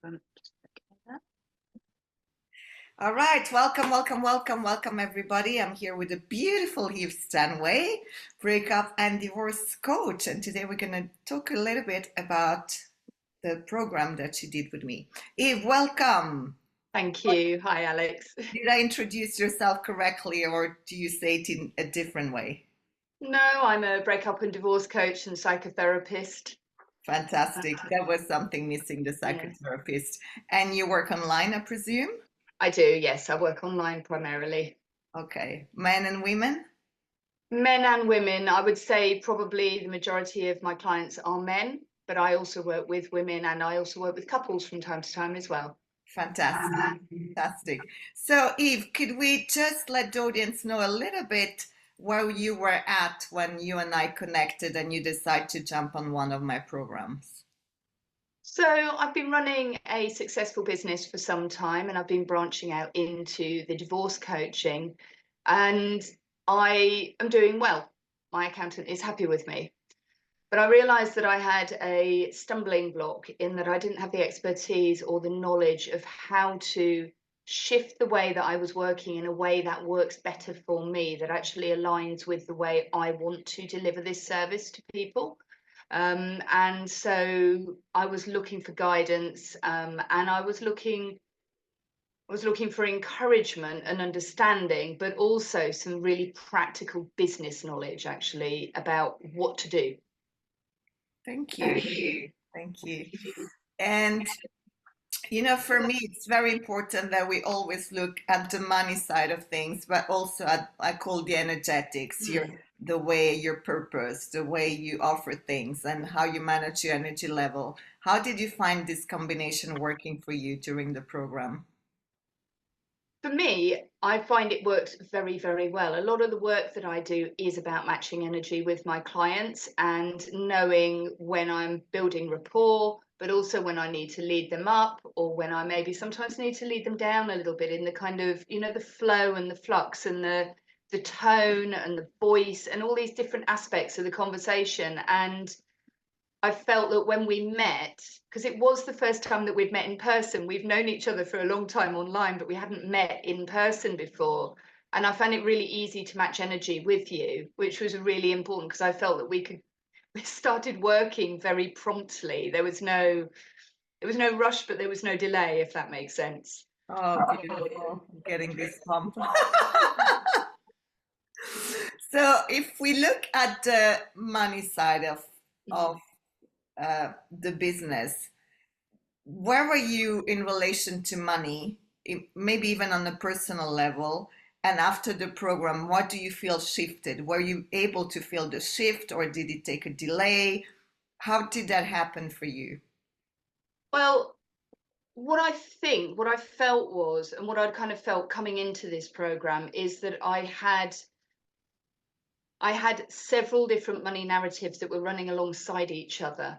Just looking at that. All right, welcome, everybody. I'm here with the beautiful Eve Stanway, breakup and divorce coach, and today we're going to talk a little bit about the program that she did with me. Eve, welcome. Thank you. Hi, Alex. Did I introduce yourself correctly, or do you say it in a different way? No, I'm a breakup and divorce coach and psychotherapist. Fantastic. That was something missing, the Yeah, psychotherapist. And you work online, I presume? I do. Yes, I work online primarily. Okay. Men and women? Men and women, I would say probably the majority of my clients are men, but I also work with women and I also work with couples from time to time as well. Fantastic. Fantastic. So, Eve, could we just let the audience know a little bit where you were at when you and I connected and you decided to jump on one of my programs? So I've been running a successful business for some time and I've been branching out into the divorce coaching and I am doing well. My accountant is happy with me. But I realized that I had a stumbling block in that I didn't have the expertise or the knowledge of how to shift the way that I was working in a way that works better for me, that actually aligns with the way I want to deliver this service to people. And so I was looking for guidance, and I was looking for encouragement and understanding, but also some really practical business knowledge actually about what to do. Thank you. Thank you. And for me, it's very important that we always look at the money side of things, but also at, I call the energetics, the way, your purpose, the way you offer things, and how you manage your energy level. How did you find this combination working for you during the program? For me, I find it works very, very well. A lot of the work that I do is about matching energy with my clients and knowing when I'm building rapport, but also when I need to lead them up or when I maybe sometimes need to lead them down a little bit in the kind of, the flow and the flux and the tone and the voice and all these different aspects of the conversation. And I felt that when we met, because it was the first time that we'd met in person, we've known each other for a long time online, but we hadn't met in person before. And I found it really easy to match energy with you, which was really important because I felt that we started working very promptly. There was no rush, but there was no delay, if that makes sense. Oh, beautiful. I'm getting this pump. So if we look at the money side of the business, where were you in relation to money, maybe even on a personal level? And after the program, what do you feel shifted? Were you able to feel the shift or did it take a delay? How did that happen for you? Well, what I felt was, and what I'd kind of felt coming into this program is that I had several different money narratives that were running alongside each other.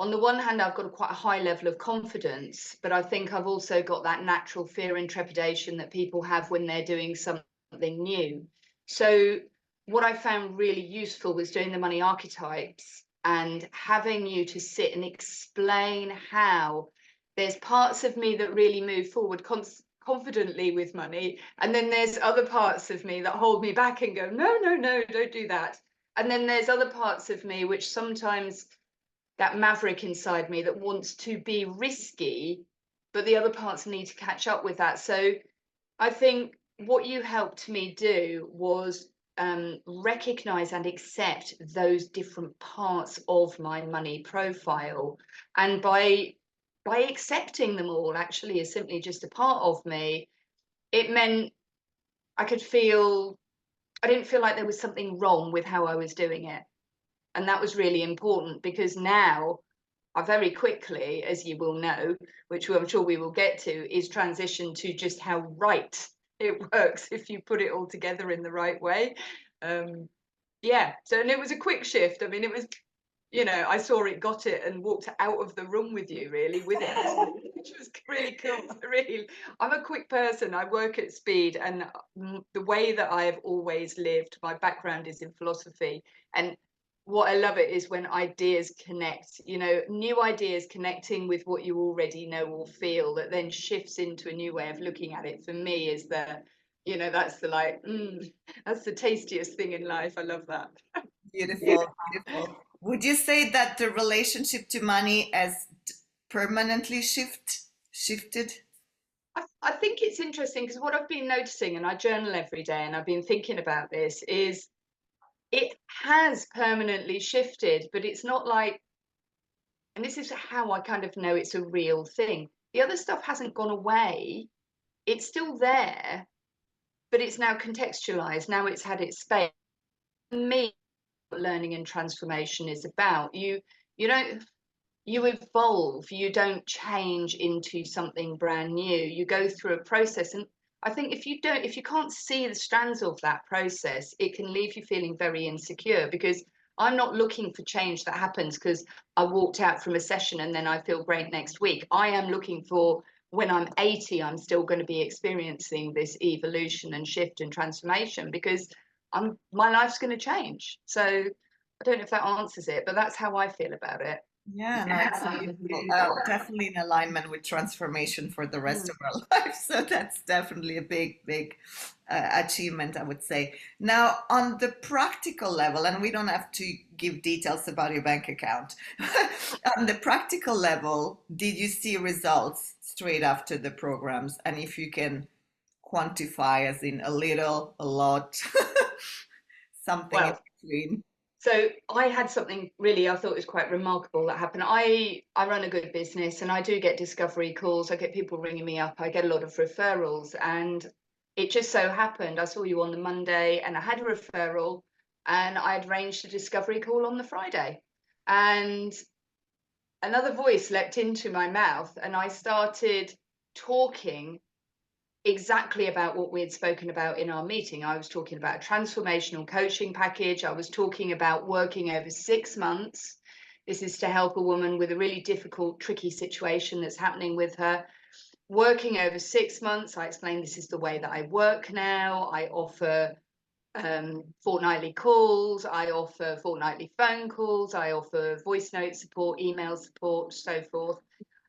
On the one hand, I've got quite a high level of confidence, but I think I've also got that natural fear and trepidation that people have when they're doing something new. So, what I found really useful was doing the money archetypes and having you to sit and explain how there's parts of me that really move forward confidently with money, and then there's other parts of me that hold me back and go, no, no, no, don't do that. And then there's other parts of me which sometimes that maverick inside me that wants to be risky, but the other parts need to catch up with that. So I think what you helped me do was recognize and accept those different parts of my money profile. And by accepting them all actually as simply just a part of me, it meant I could feel I didn't feel like there was something wrong with how I was doing it. And that was really important because now I very quickly, as you will know, which I'm sure we will get to, is transition to just how right it works if you put it all together in the right way. Yeah, so and it was a quick shift. I mean, it was, I saw it, got it, and walked out of the room with you, really, with it, which was really cool. I'm a quick person. I work at speed, and the way that I have always lived, my background is in philosophy, and what I love it is when ideas connect, you know, new ideas connecting with what you already know or feel, that then shifts into a new way of looking at it. For me, is the, you know, that's the like, that's the tastiest thing in life. I love that. Beautiful, beautiful. Would you say that the relationship to money has permanently shifted? I think it's interesting because what I've been noticing, and I journal every day, and I've been thinking about this, is it has permanently shifted, but it's not like, and this is how I kind of know it's a real thing. The other stuff hasn't gone away. It's still there, but it's now contextualized. Now it's had its space. For me, what learning and transformation is about. You don't, you evolve, you don't change into something brand new. You go through a process. And I think if you can't see the strands of that process, it can leave you feeling very insecure, because I'm not looking for change that happens because I walked out from a session and then I feel great next week. I am looking for, when I'm 80, I'm still going to be experiencing this evolution and shift and transformation, because my life's going to change. So I don't know if that answers it, but that's how I feel about it. Yeah, no, it's beautiful. Definitely in alignment with transformation for the rest Mm. of our life. So that's definitely a big, big achievement, I would say. Now, on the practical level, and we don't have to give details about your bank account. On the practical level, did you see results straight after the programs? And if you can quantify, as in a little, a lot, something in Well, between. so I had something really I thought was quite remarkable that happened. I run a good business and I do get discovery calls. I get people ringing me up. I get a lot of referrals, and it just so happened I saw you on the Monday and I had a referral, and I'd arranged a discovery call on the Friday. And another voice leapt into my mouth and I started talking exactly about what we had spoken about in our meeting. I was talking about a transformational coaching package. I was talking about working over 6 months. This is to help a woman with a really difficult, tricky situation that's happening with her. Working over 6 months, I explained this is the way that I work now. I offer fortnightly calls, I offer fortnightly phone calls, I offer voice note support, email support, so forth.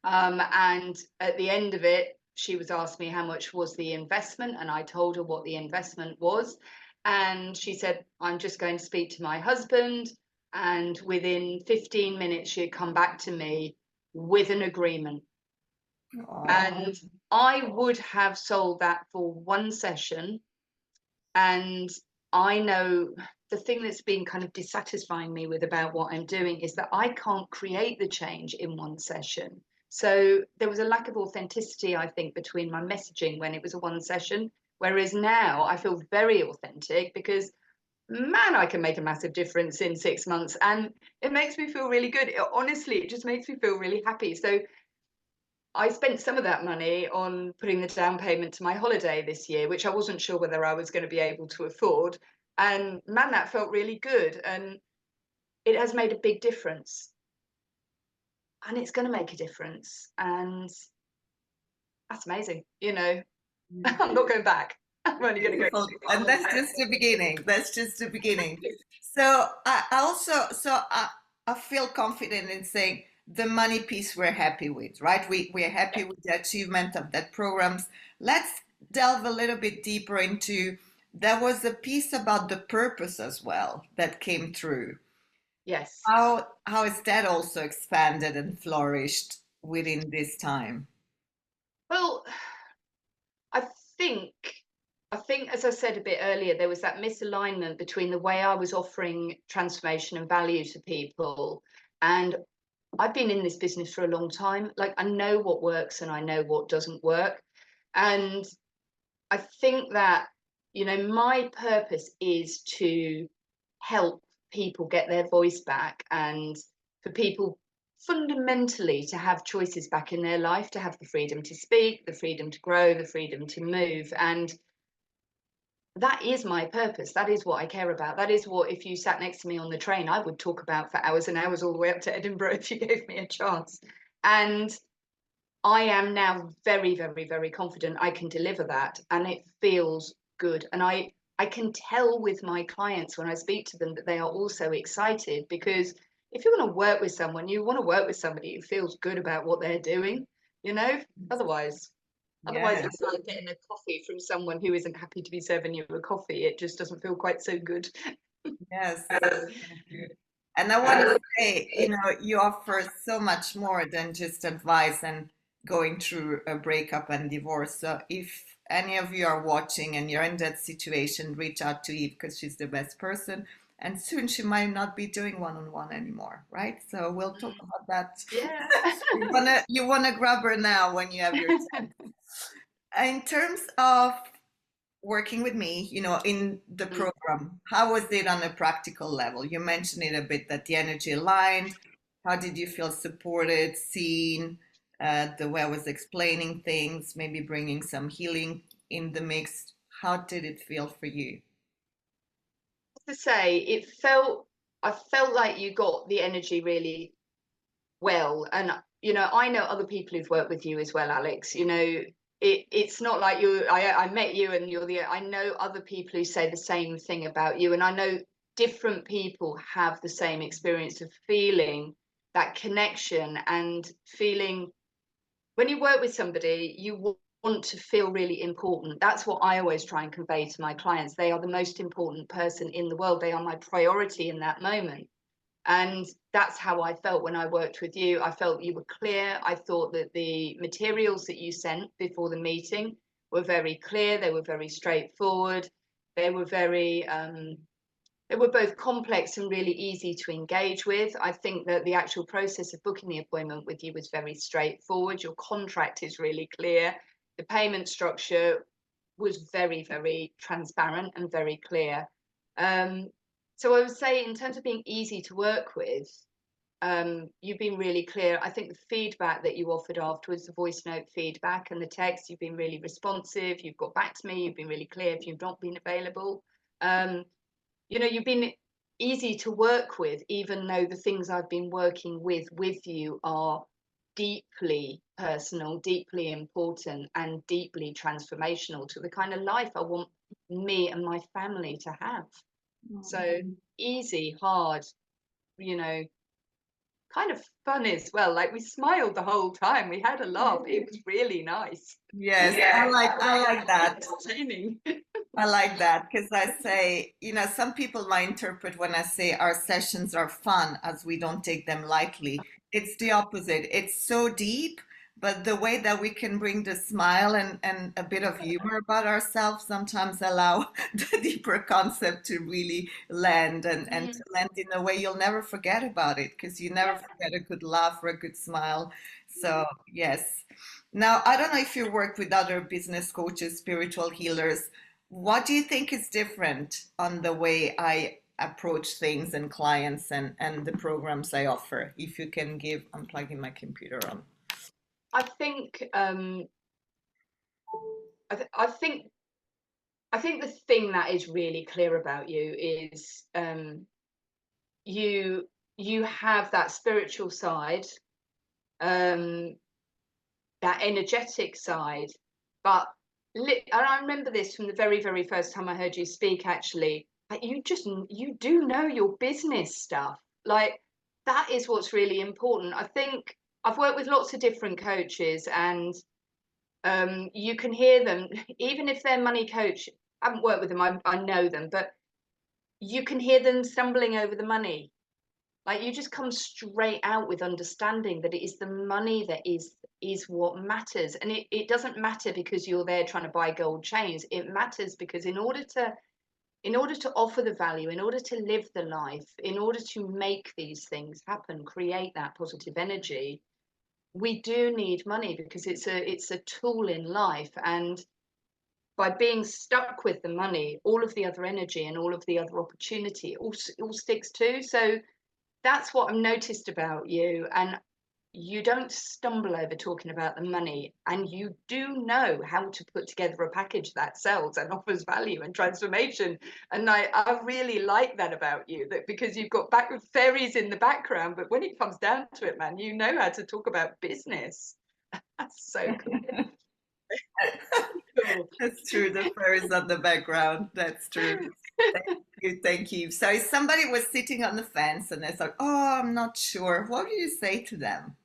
And at the end of it, she was asking me how much was the investment, and I told her what the investment was. And she said, I'm just going to speak to my husband. And within 15 minutes, she had come back to me with an agreement. Oh, And I would have sold that for one session. And I know the thing that's been kind of dissatisfying me with about what I'm doing is that I can't create the change in one session. So there was a lack of authenticity, I think, between my messaging when it was a one session. Whereas now I feel very authentic because, man, I can make a massive difference in 6 months. And it makes me feel really good. Honestly, it just makes me feel really happy. So I spent some of that money on putting the down payment to my holiday this year, which I wasn't sure whether I was going to be able to afford. And man, that felt really good. And it has made a big difference. And it's going to make a difference. And that's amazing. You know, I'm not going back. I'm only going to go. beautiful. And that's just the beginning. That's just the beginning. So I also, I feel confident in saying the money piece we're happy with, right? We're happy with the achievement of that programs. Let's delve a little bit deeper into, there was a piece about the purpose as well that came through. Yes. How is that also expanded and flourished within this time? Well, I think as I said a bit earlier, there was that misalignment between the way I was offering transformation and value to people. And I've been in this business for a long time. Like, I know what works and I know what doesn't work. And I think that, you know, my purpose is to help people get their voice back, and for people fundamentally to have choices back in their life, to have the freedom to speak, the freedom to grow, the freedom to move. And that is my purpose. That is what I care about. That is what, if you sat next to me on the train, I would talk about for hours and hours, all the way up to Edinburgh, if you gave me a chance. And I am now very, very, very confident I can deliver that, and it feels good. And I can tell with my clients when I speak to them that they are also excited, because if you want to work with someone, you want to work with somebody who feels good about what they're doing, you know? Otherwise, Yeah. it's like getting a coffee from someone who isn't happy to be serving you a coffee. It just doesn't feel quite so good. Yes. And I want to say, you offer so much more than just advice and going through a breakup and divorce. So if any of you are watching and you're in that situation, reach out to Eve because she's the best person. And soon she might not be doing one-on-one anymore, right? So we'll talk about that. Yeah. You wanna grab her now when you have your chance. In terms of working with me, in the program, how was it on a practical level? You mentioned it a bit that the energy aligned. How did you feel supported, seen, the way I was explaining things, maybe bringing some healing in the mix? How did it feel for you? To say, I felt like you got the energy really well. And I know other people who've worked with you as well, Alex. It's not like I met you and I know other people who say the same thing about you, and I know different people have the same experience of feeling that connection and feeling when you work with somebody, you want to feel really important. That's what I always try and convey to my clients. They are the most important person in the world. They are my priority in that moment. And that's how I felt when I worked with you. I felt you were clear. I thought that the materials that you sent before the meeting were very clear. They were very straightforward. They were they were both complex and really easy to engage with. I think that the actual process of booking the appointment with you was very straightforward. Your contract is really clear. The payment structure was very, very transparent and very clear. So I would say, in terms of being easy to work with, you've been really clear. I think the feedback that you offered afterwards, the voice note feedback and the text, you've been really responsive. You've got back to me. You've been really clear if you've not been available. You've been easy to work with, even though the things I've been working with you are deeply personal, deeply important, and deeply transformational to the kind of life I want me and my family to have. So easy, hard, you know, kind of fun as well. Like, we smiled the whole time. We had a laugh. It was really nice. Yes, I like that. Entertaining. I like that because I say, some people might interpret when I say our sessions are fun as we don't take them lightly. It's the opposite. It's so deep, but the way that we can bring the smile and a bit of humor about ourselves sometimes allow the deeper concept to really land and to land in a way you'll never forget about it because you never forget a good laugh or a good smile. So, yes. Now, I don't know if you work with other business coaches, spiritual healers. What do you think is different on the way I approach things and clients and the programs I offer? If you can give, I'm plugging my computer on. I think I think the thing that is really clear about you is you have that spiritual side, um, that energetic side, but and I remember this from the very, very first time I heard you speak, actually, like, you do know your business stuff. Like, that is what's really important. I think I've worked with lots of different coaches, and you can hear them, even if they're money coach. I haven't worked with them, I know them, but you can hear them stumbling over the money. Like, you just come straight out with understanding that it is the money that is what matters. And it doesn't matter because you're there trying to buy gold chains. It matters because in order to offer the value, in order to live the life, in order to make these things happen, create that positive energy, we do need money, because it's a tool in life. And by being stuck with the money, all of the other energy and all of the other opportunity all sticks too. So that's what I've noticed about you. And you don't stumble over talking about the money, and you do know how to put together a package that sells and offers value and transformation. And I really like that about you, that because you've got fairies in the background, but when it comes down to it, man, you know how to talk about business. That's so cool. Cool. That's true. The fairies on the background. That's true. Thank you. Thank you. So if somebody was sitting on the fence and they thought, oh, I'm not sure, what would you say to them?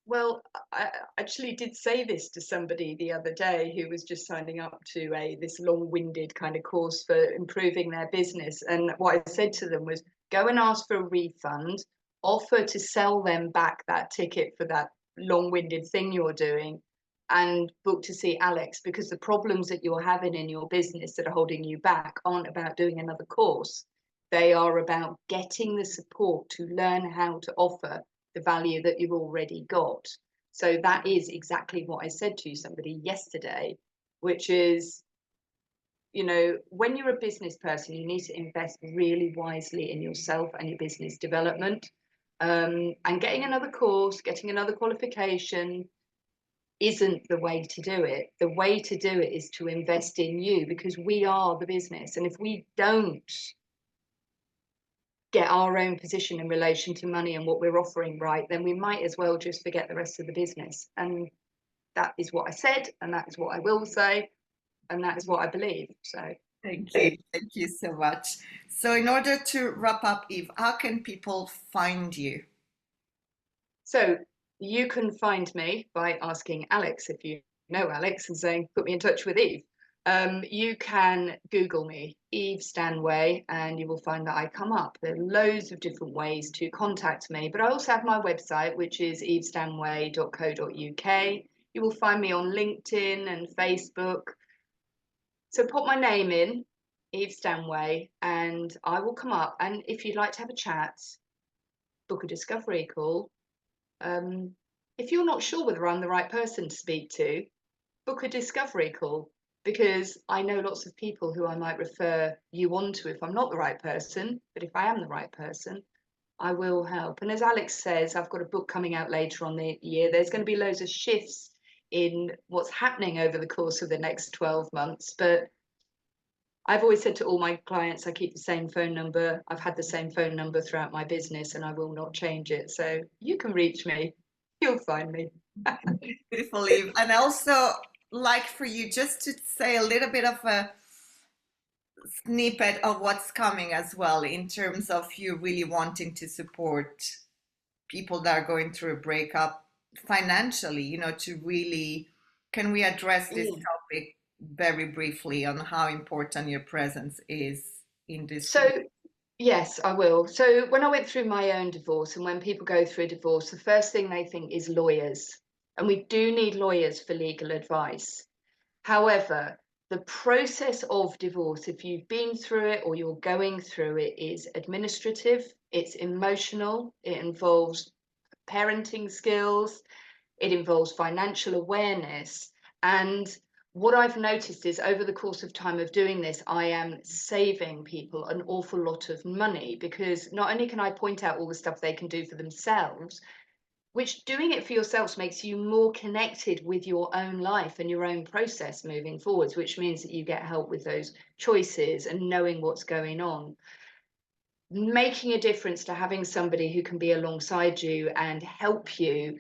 Well, I actually did say this to somebody the other day who was just signing up to this long-winded kind of course for improving their business. And what I said to them was, go and ask for a refund, offer to sell them back that ticket for that long-winded thing you're doing, and book to see Alex, because the problems that you're having in your business that are holding you back aren't about doing another course. They are about getting the support to learn how to offer the value that you've already got. So that is exactly what I said to somebody yesterday, which is, you know, when you're a business person, you need to invest really wisely in yourself and your business development. And getting another course, getting another qualification isn't the way to do it. The way to do it is to invest in you, because we are the business. And if we don't get our own position in relation to money and what we're offering right, then we might as well just forget the rest of the business. And that is what I said, and that is what I will say, and that is what I believe. So Thank you. Thank you so much. So in order to wrap up, Eve, how can people find you? so you can find me by asking Alex, if you know Alex, and saying put me in touch with Eve. You can Google me, Eve Stanway, and you will find that I come up. There are loads of different ways to contact me, but I also have my website, which is evestanway.co.uk. You will find me on LinkedIn and Facebook. So put my name in, Eve Stanway, and I will come up. And if you'd like to have a chat, book a discovery call. If you're not sure whether I'm the right person to speak to, book a discovery call, because I know lots of people who I might refer you on to if I'm not the right person. But if I am the right person, I will help. And as Alex says, I've got a book coming out later on the year. There's going to be loads of shifts in what's happening over the course of the next 12 months. But I've always said to all my clients, I keep the same phone number. I've had the same phone number throughout my business, and I will not change it. So you can reach me. You'll find me. Beautiful, Eve. And also like for you just to say a little bit of a snippet of what's coming as well in terms of you really wanting to support people that are going through a breakup financially, to really, can we address this Yeah. topic very briefly on how important your presence is in this? So yes, I will. So when I went through my own divorce, and when people go through a divorce, the first thing they think is lawyers. And we do need lawyers for legal advice. However, the process of divorce, if you've been through it or you're going through it, is administrative, it's emotional, it involves parenting skills, it involves financial awareness. And what I've noticed is over the course of time of doing this, I am saving people an awful lot of money, because not only can I point out all the stuff they can do for themselves, which doing it for yourselves makes you more connected with your own life and your own process moving forwards, which means that you get help with those choices and knowing what's going on. Making a difference to having somebody who can be alongside you and help you,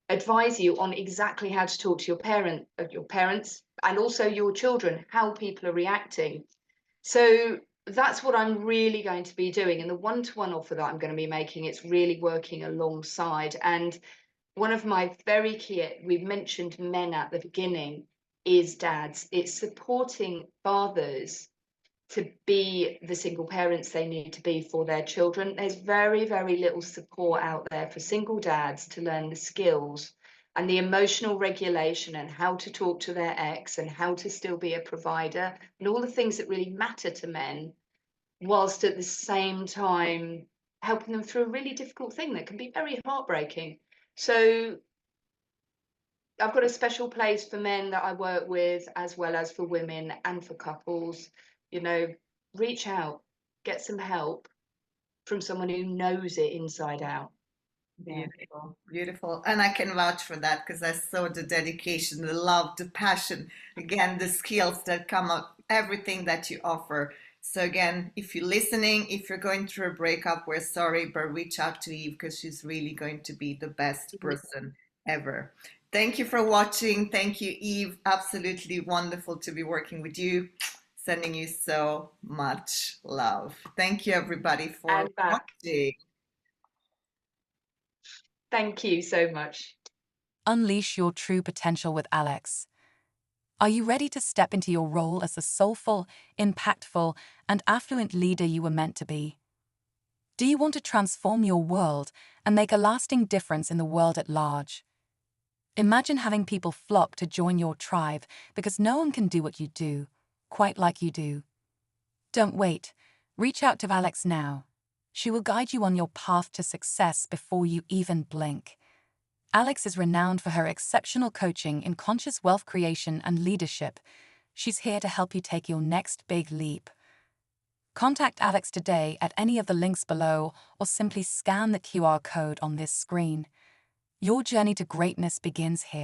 advise you on exactly how to talk to your parents, and also your children, how people are reacting. So that's what I'm really going to be doing. And the one-to-one offer that I'm going to be making, it's really working alongside. And one of my very key, we mentioned men at the beginning, is dads. It's supporting fathers to be the single parents they need to be for their children. There's very, very little support out there for single dads to learn the skills and the emotional regulation and how to talk to their ex and how to still be a provider and all the things that really matter to men, whilst at the same time helping them through a really difficult thing that can be very heartbreaking. So I've got a special place for men that I work with, as well as for women and for couples. Reach out, get some help from someone who knows it inside out. Yeah. Beautiful, beautiful. And I can vouch for that because I saw the dedication, the love, the passion, again, the skills that come up, everything that you offer. So again, if you're listening, if you're going through a breakup, we're sorry, but reach out to Eve because she's really going to be the best person ever. Thank you for watching. Thank you, Eve. Absolutely wonderful to be working with you. Sending you so much love. Thank you, everybody, for And back. watching. Thank you so much. Unleash your true potential with Alex. Are you ready to step into your role as the soulful, impactful, and affluent leader you were meant to be? Do you want to transform your world and make a lasting difference in the world at large? Imagine having people flock to join your tribe because no one can do what you do, quite like you do. Don't wait. Reach out to Alex now. She will guide you on your path to success before you even blink. Alex is renowned for her exceptional coaching in conscious wealth creation and leadership. She's here to help you take your next big leap. Contact Alex today at any of the links below or simply scan the QR code on this screen. Your journey to greatness begins here.